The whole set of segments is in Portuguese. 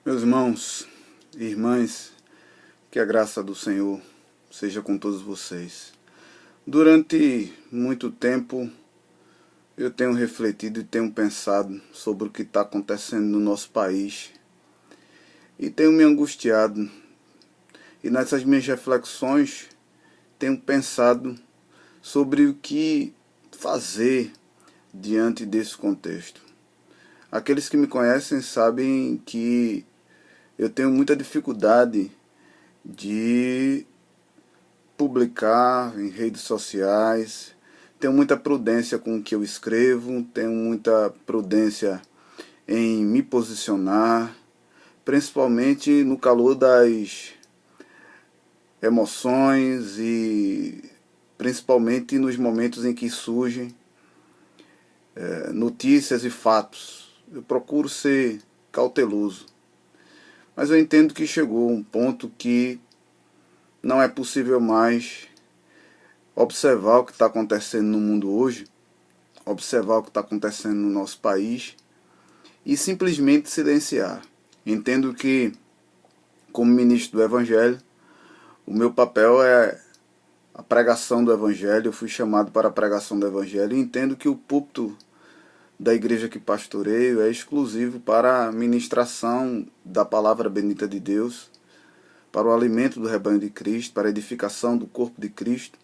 Meus irmãos e irmãs, que a graça do Senhor seja com todos vocês. Durante muito tempo eu tenho refletido e tenho pensado sobre o que está acontecendo no nosso país e tenho me angustiado. E nessas minhas reflexões tenho pensado sobre o que fazer diante desse contexto. Aqueles que me conhecem sabem que eu tenho muita dificuldade de publicar em redes sociais, tenho muita prudência com o que eu escrevo, tenho muita prudência em me posicionar, principalmente no calor das emoções e principalmente nos momentos em que surgem notícias e fatos. Eu procuro ser cauteloso. Mas eu entendo que chegou um ponto que não é possível mais observar o que está acontecendo no mundo hoje, observar o que está acontecendo no nosso país e simplesmente silenciar. Entendo que, como ministro do Evangelho, o meu papel é a pregação do Evangelho. Eu fui chamado para a pregação do Evangelho e entendo que o púlpito da igreja que pastoreio é exclusivo para a ministração da palavra bendita de Deus, para o alimento do rebanho de Cristo, para a edificação do corpo de Cristo,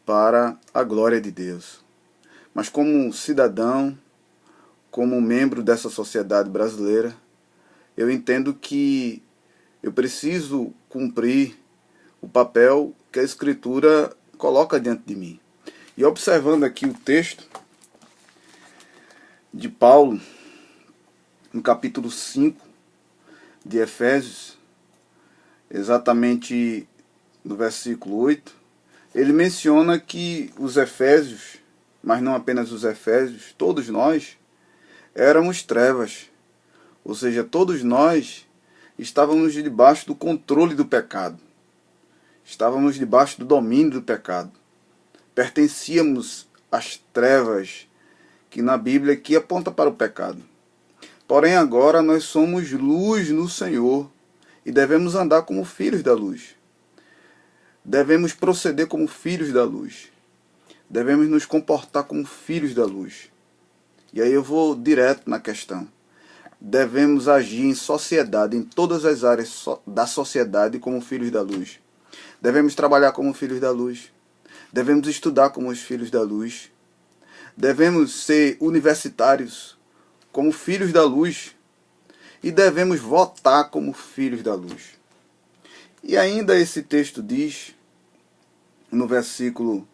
para a glória de Deus. Mas como cidadão, como membro dessa sociedade brasileira, eu entendo que eu preciso cumprir o papel que a Escritura coloca diante de mim. E observando aqui o texto de Paulo, no capítulo 5 de Efésios, exatamente no versículo 8, ele menciona que os Efésios, mas não apenas os Efésios, todos nós éramos trevas, ou seja, todos nós estávamos debaixo do controle do pecado, estávamos debaixo do domínio do pecado, pertencíamos às trevas, que na Bíblia aqui aponta para o pecado. Porém agora nós somos luz no Senhor e devemos andar como filhos da luz. Devemos proceder como filhos da luz. Devemos nos comportar como filhos da luz. E aí eu vou direto na questão. Devemos agir em sociedade, em todas as áreas da sociedade como filhos da luz. Devemos trabalhar como filhos da luz. Devemos estudar como os filhos da luz. Devemos ser universitários como filhos da luz e devemos votar como filhos da luz. E ainda esse texto diz, no versículo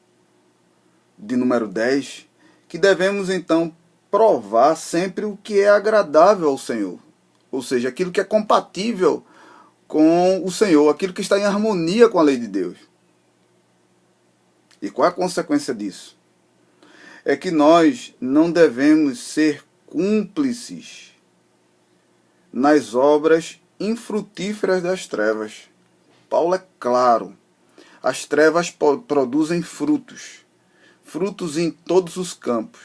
de número 10, que devemos então provar sempre o que é agradável ao Senhor. Ou seja, aquilo que é compatível com o Senhor, aquilo que está em harmonia com a lei de Deus. E qual é a consequência disso? É que nós não devemos ser cúmplices nas obras infrutíferas das trevas. Paulo é claro. As trevas produzem frutos. Frutos em todos os campos.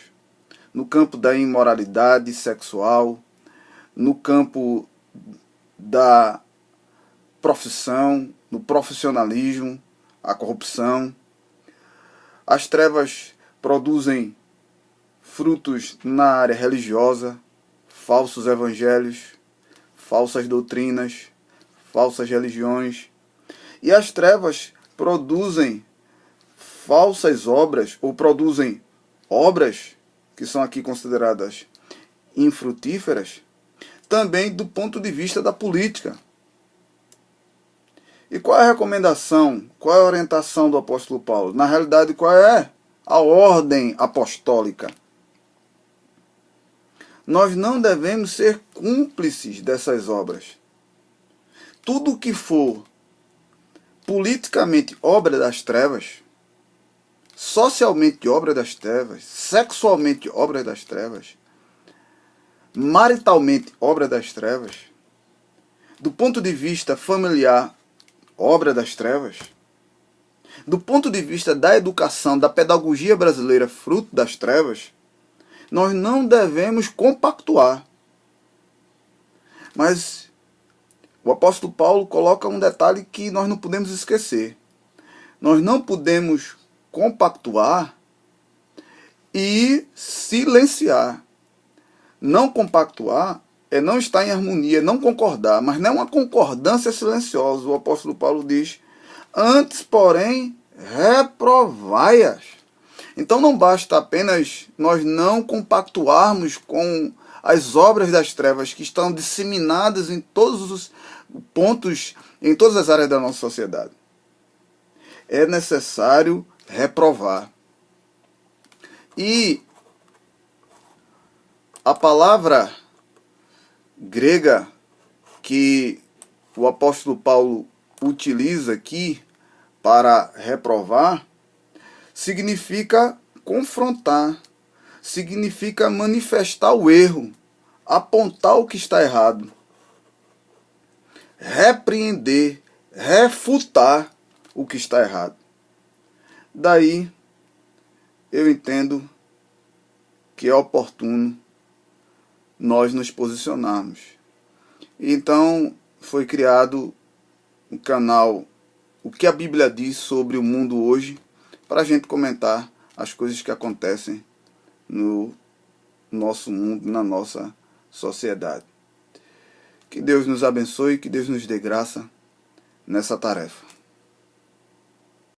No campo da imoralidade sexual, no campo da profissão, no profissionalismo, a corrupção. As trevas produzem frutos na área religiosa, falsos evangelhos, falsas doutrinas, falsas religiões. E as trevas produzem falsas obras, ou produzem obras que são aqui consideradas infrutíferas, também do ponto de vista da política. E qual é a recomendação, qual é a orientação do apóstolo Paulo? Na realidade, qual é a ordem apostólica? Nós não devemos ser cúmplices dessas obras. Tudo que for politicamente obra das trevas, socialmente obra das trevas, sexualmente obra das trevas, maritalmente obra das trevas, do ponto de vista familiar, obra das trevas, do ponto de vista da educação, da pedagogia brasileira, fruto das trevas, nós não devemos compactuar. Mas o apóstolo Paulo coloca um detalhe que nós não podemos esquecer. Nós não podemos compactuar e silenciar. Não compactuar é não estar em harmonia, não concordar, mas não é uma concordância silenciosa. O apóstolo Paulo diz: antes, porém, reprovai-as. Então não basta apenas nós não compactuarmos com as obras das trevas que estão disseminadas em todos os pontos, em todas as áreas da nossa sociedade. É necessário reprovar. E a palavra grega que o apóstolo Paulo utiliza aqui para reprovar significa confrontar, significa manifestar o erro, apontar o que está errado, repreender, refutar o que está errado. Daí eu entendo que é oportuno nós nos posicionarmos. Então foi criado um canal O que a Bíblia diz sobre o mundo hoje, para a gente comentar as coisas que acontecem no nosso mundo, na nossa sociedade. Que Deus nos abençoe e que Deus nos dê graça nessa tarefa.